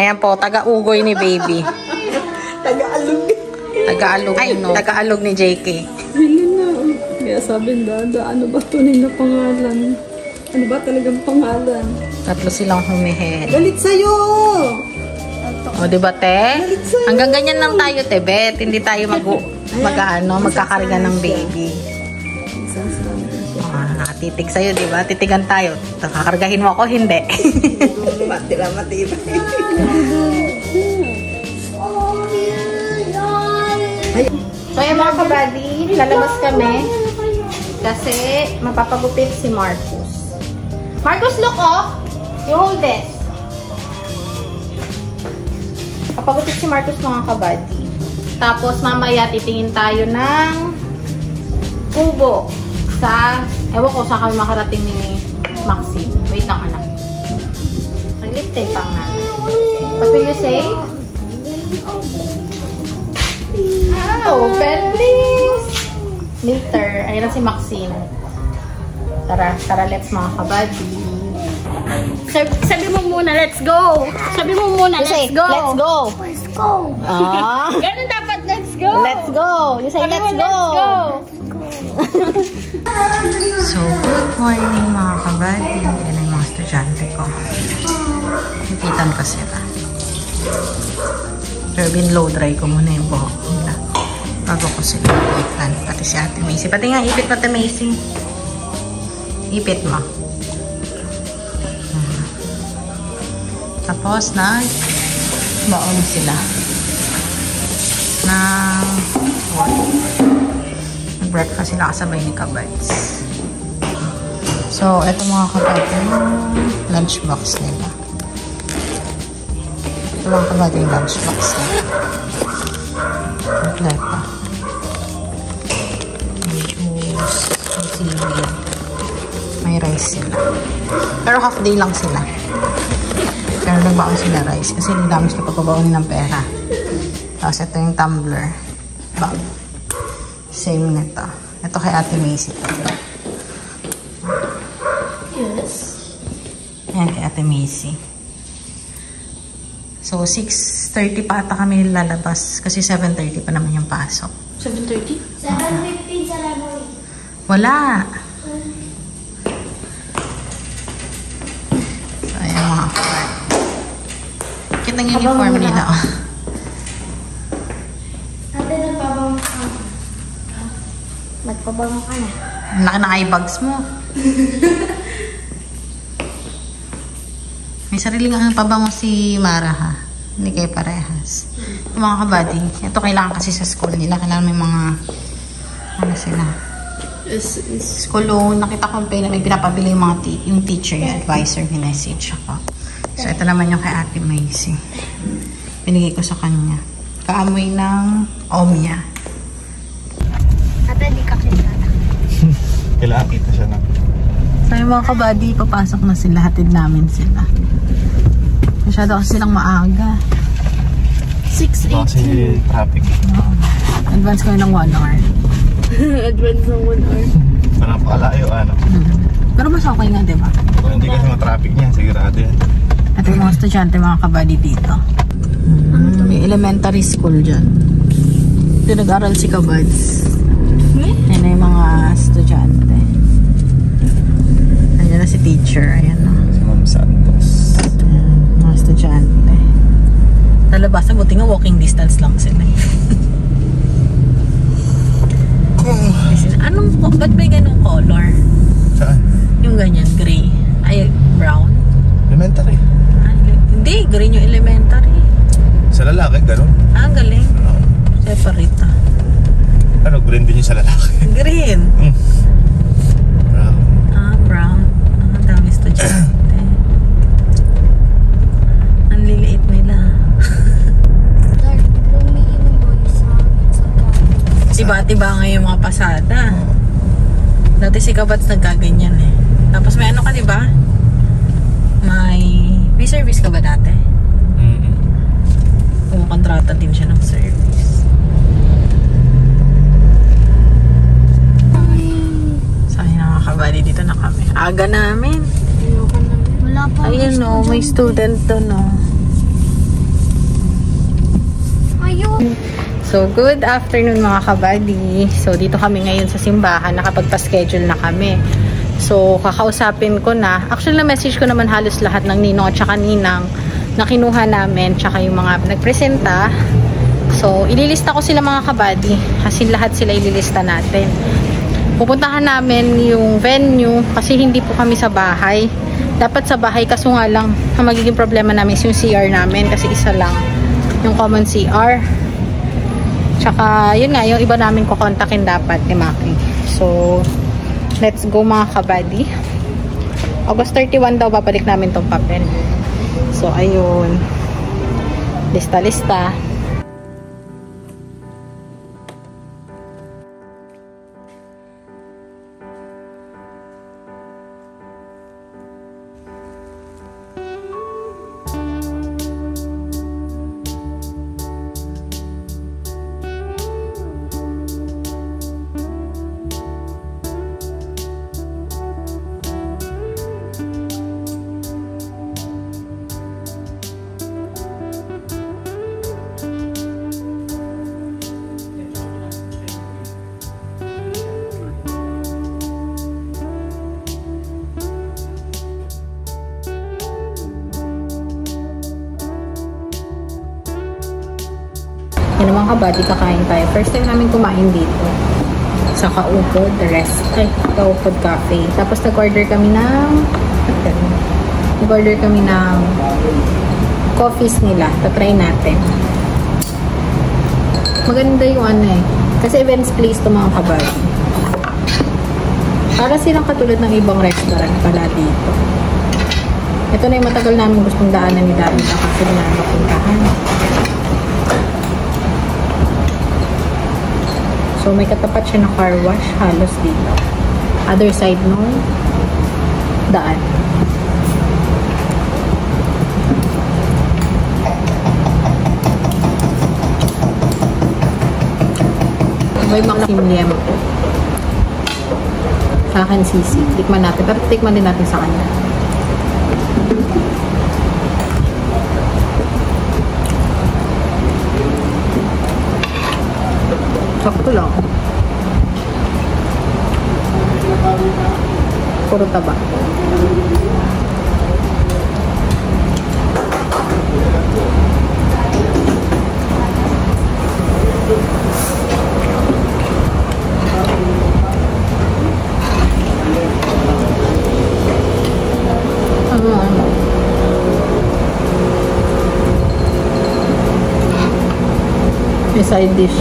Ayan po, taga-ugoy ni baby. Taga-alog. Taga-alog, ay no, taga-alog ni JK. Hindi na. Kaya sabi Dada, ano ba tunay na pangalan? Ano ba talagang pangalan? Tatlo silang humihin. Galit sa'yo! O, diba, te? Hanggang ganyan lang tayo, te, Bet. Hindi tayo magkakarga ng baby. Titig sa'yo, diba? Titigan tayo. Kakargahin mo ako, hindi. Matira-matira. So, yung mga kabady, lalabas kami. Kasi, mapapagupit si Marcus. Marcus, look, oh! You hold this. Papagupit si Marcus, mga kabady. Tapos, mamaya, titingin tayo ng kubo sa, ewan ko, saan kami makarating ni Maxine. Wait lang, anak. Nag-lip-tape pa nga. What will you say? Open, please! Later. Ayun na si Maxine. Tara, let's mga kabady. Sabi mo muna, let's go! Sabi mo muna, let's go! Let's go! Let's go! Ah. Ganun dapat, let's go! Let's go! You say, let's go! So, good morning mga kabady. Yan ay mga estudyante ko. Nakitan ko sila. Pero binlow dry ko muna yung buhok nila. Bago ko sila ipitan. Pati si Ate Macy. Pati nga, ipit Ate Macy. Ipit mo. Tapos, baon sila. Nag-breakfast sila kasabay ni Kabads. So, eto mga kabady yung lunchbox nila. Ito mga kabady yung lunchbox nila. Kompleto. May juice, may seaweed. May rice sila. Pero half day lang sila. Pero nagbaon sila rice kasi hindi namin sila pagpabaunin ng pera. Tapos ito yung tumbler. Bag. Same nito. Ito kay Ate Macy. Yes. Ayan kay Ate Macy. So, 6:30 pa ata kami lalabas. Kasi 7:30 pa naman yung pasok. 7:30? 7:15 sa library. Wala. So, ayan mga kapatid. Kita ng uniform nila. Ate, nagpabango ka. Nagpabango ka na. Laki ng eye bags mo. May sariling pabango si Mara, ha? Hindi kayo parehas. Yung mga kabady, ito kailangan kasi sa school nila. Kailangan may mga, ano sila? School loan. Nakita ko na may pinapabili yung mga yung teacher, yung advisor, minessage ako. So, ito naman yung kay Ate Macy. Binigay ko sa kanya. Kaamoy ng Omnia. Ate, di ka kita. Kailangan kita siya na. So, yung mga kabady, papasok na sila. Hatid namin sila. Masyado kasi silang maaga. 6:18. Kasi traffic. Advance kayo ng 1 hour. Advance ng 1 hour. Parang pakalayo, ano. Pero mas okay nga, diba? Kung hindi kasi ma-traffic niya, sigurado yan. At yung mga estudyante, mga kabady dito. May elementary school dyan. Ito nag-aral si Kabads. Yan na yung mga estudyante. Ayan na si teacher. Ayan na. Si Ma'am Santos. Ayan, mga estudyante. Nalabasan, buti nga walking distance lang sila. Ba't may ganong color? Saan? Yung ganyan, gray. Ay, brown. Elementary. Hindi, green yung elementary. Sa lalaki, gano'n. Ah, galing. Separate. Ano, green din yung sa lalaki. Green. Brown. Ah, brown. Ah, dami estudyante. Ang liliit nila. Dark blue yung boys sa Iba-iba nga yung mga pasada. Dati si Kabats nagkaganyan eh. Tapos may ano ka, diba? May service ka ba dati? Kumukontrata din siya ng service. So, ayun na mga kabady. Dito na kami. Aga namin. Wala pa. Ayun no, may student to no. tayo. So, good afternoon mga kabady. So, dito kami ngayon sa simbahan. Nakapagpa-schedule na kami. So, kakausapin ko na. Actually, na-message ko naman halos lahat ng ninong at saka ninang na kinuha namin. Tsaka yung mga nagpresenta. So, ililista ko sila mga kabady. Kasi lahat sila ililista natin. Pupuntahan namin yung venue kasi hindi po kami sa bahay. Dapat sa bahay, kaso nga lang ang magiging problema namin is yung CR namin kasi isa lang yung common CR. Tsaka yun nga, yung iba namin kukontakin dapat ni Maki. So let's go mga kabady. August 31 daw babalik namin tong papel. So ayun, lista. Yan mga kabady, kakain tayo. First time namin kumain dito. Sa Kaupod, the rest. Ay, Kaupod Cafe. Tapos nag-order kami ng coffees nila. Tatry natin. Maganda yung ano eh. Kasi events place to mga kabady. Para silang katulad ng ibang restaurant pala dito. Ito na yung matagal namin gustong daanan ni David na kasi na mapuntahan. So, may katapat siya na car wash halos dito. Other side nung daan. May mga simliam po. Sa akin sisi. Tikman natin. Pero tikman din natin sa kanya. Sakto lang. Puro taba. May side dish.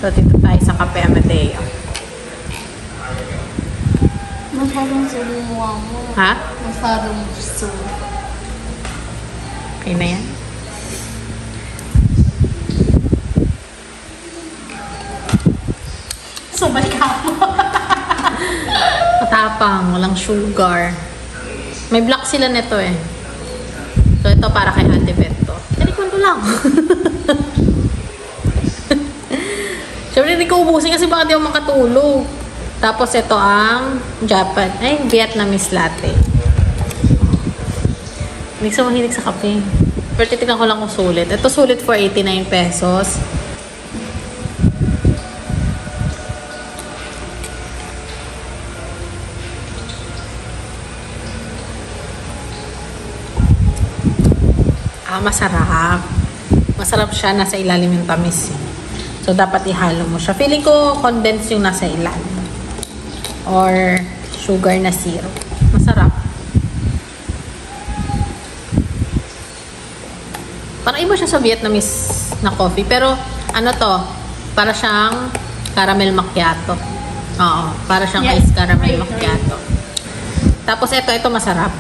So, dito tayo sa Cafe Amadeo. Masyadong suluwa mo. Ha? Masyadong gusto. Okay na yan? So, balik ako. Matapang, walang sugar. May black sila nito eh. So, ito para kay Ate Beto. Talikman ko lang. Siyempre, hindi ko ubusin kasi baka di ako makatulog. Tapos, ito ang Vietnamese latte. Hindi ko mahilig sa kape. Pero titignan ko lang kung sulit. Ito sulit for 89 pesos. Masarap. Masarap siya. Nasa ilalim yung tamis. So, dapat ihalo mo siya. Feeling ko, condensed yung nasa ilalim. Or, sugar na syrup. Masarap. Parang iba siya sa Vietnamese na coffee. Pero, ano to? Para siyang caramel macchiato. Oo. Para siyang iced caramel macchiato. Tapos, ito masarap.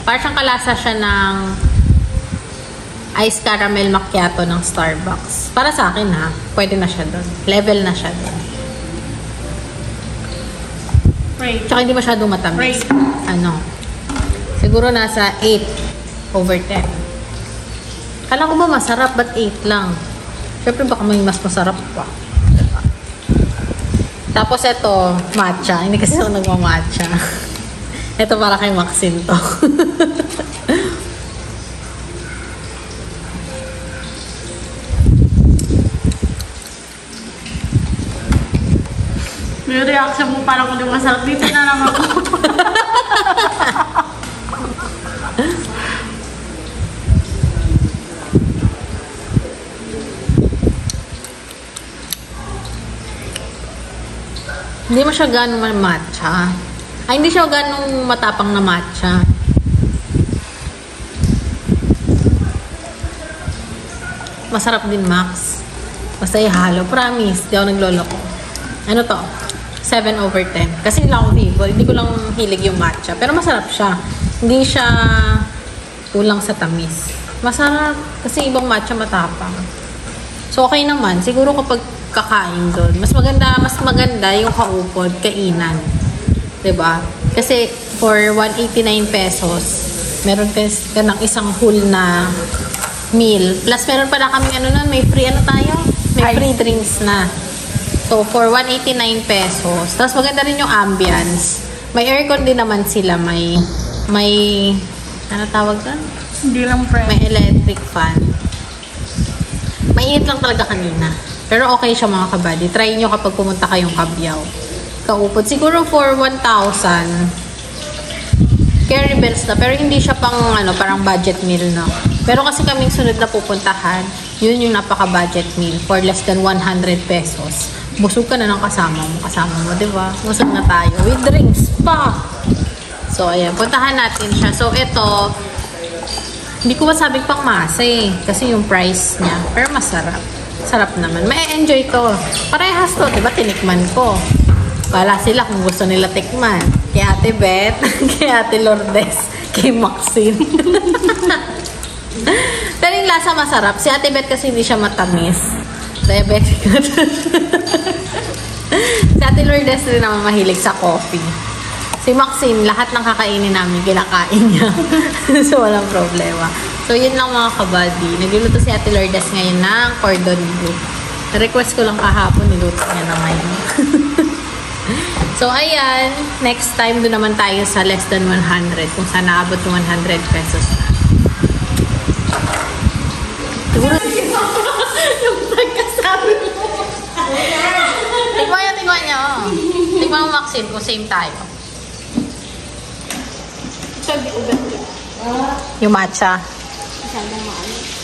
Para siyang kalasa siya ng iced caramel macchiato ng Starbucks. Para sa akin ha, pwede na siya doon. Level na siya doon. Tsaka hindi masyadong matamis. Ano? Siguro nasa 8/10. Kala ko ba masarap, but 8 lang. Siyempre baka may mas masarap pa. Diba? Tapos ito, matcha. Hindi kasi ako nagmamatcha. Ito para kay Maxine to. May reaction mo parang kung di masarap. Dito na lang ako. Hindi mo siya ganong matcha. Ay, hindi siya ganong matapang na matcha. Masarap din, Max. Basta ihalo. Promise. Di ako nagloloko. Ano to? 7/10. Kasi hindi lang ako vivo. Hindi ko lang hilig yung matcha. Pero masarap siya. Hindi siya kulang sa tamis. Masarap. Kasi ibang matcha matapang. So, okay naman. Siguro kapag kakain doon, mas maganda yung kaupod, kainan. 'Di ba? Kasi for 189 pesos, meron ka ng isang whole na meal. Plus, meron pala kami may free tayo? May free drinks na. So, for 189 pesos. Tapos, maganda rin yung ambience. May aircon din naman sila. May ano tawag doon? Hindi lang friend. May electric fan. Mainit lang talaga kanina. Pero okay siya mga kabady. Try nyo kapag pumunta kayong Cabiao. Kaupod. Siguro for 1,000. Carry bells na. Pero hindi siya parang budget meal na. Pero kasi kaming sunod na pupuntahan, yun yung napaka-budget meal for less than 100 pesos. Busog ka na ng kasama mo, diba? Busog na tayo. With drinks pa! So, ayan. Puntahan natin siya. So, ito, hindi ko masabing pang masa eh. Kasi yung price niya. Pero masarap. Sarap naman. May enjoy ko. Parehas to, diba? Tinikman ko. Wala sila kung gusto nila tikman. Kay Ate Beth, kay Ate Lourdes, kay Maxine. Pero yung lasa masarap. Si Ate Beth kasi hindi siya matamis. Diabetic. Si Ate Lourdes rin naman mahilig sa coffee. Si Maxine, lahat ng kakainin namin, kinakain niya. So, walang problema. So, yun lang mga kabady. Nagluluto si Ate Lourdes ngayon ng cordon bleu. Na-request ko lang kahapon, niluto niya na ngayon. So, ayan. Next time, doon naman tayo sa less than 100. Kung saan naabot yung 100 pesos na. Siguro, yung pagkasabi mo. Tingnan niya. Oh. Tingnan mo, Maxine, kung same tayo. Yung matcha.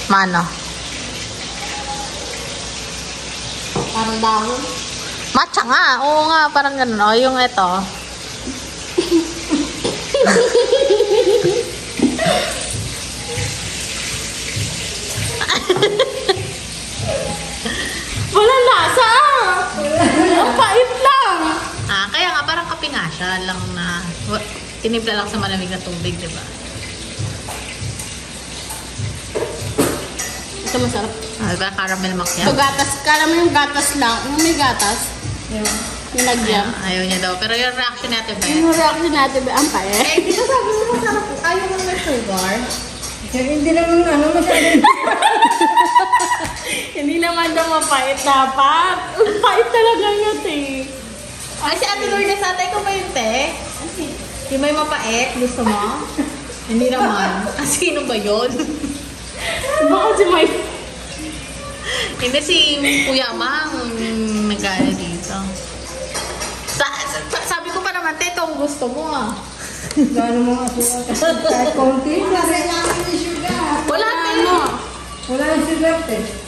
Mano? Parang dahon. Matcha nga. Oo nga, parang ganun. O, yung ito. Wala lasa ah! Ang pait lang! Kaya nga, parang kape nga siya lang na tinibla lang sa malamig na tubig, diba? Ito masarap. Diba? Caramel macchiato. Ito gatas. Kala mo yung gatas lang. Yung may gatas. Ninagyam. Ayaw niya daw. Pero yung reaction natin ba? Yung reaction natin ba? Ang pait. Eh, di ba sabi mo masarap po? Ayaw mo may sugar? Hindi naman masyadong. Hindi naman daw mapait dapat. Ang pait talaga yun eh. Ay, si Ate Lourdes, atay ko ba yun, te? Yung may mapait, gusto mo? Hindi naman. Ah, sino ba yun? Baka si Mike. Hindi si Kuya Mang nag-ano dito. Sabi ko pa naman, te, ito ang gusto mo ah. Gano'n mo asukal. Kahit konti. Wala, te. Wala yung sugar, te.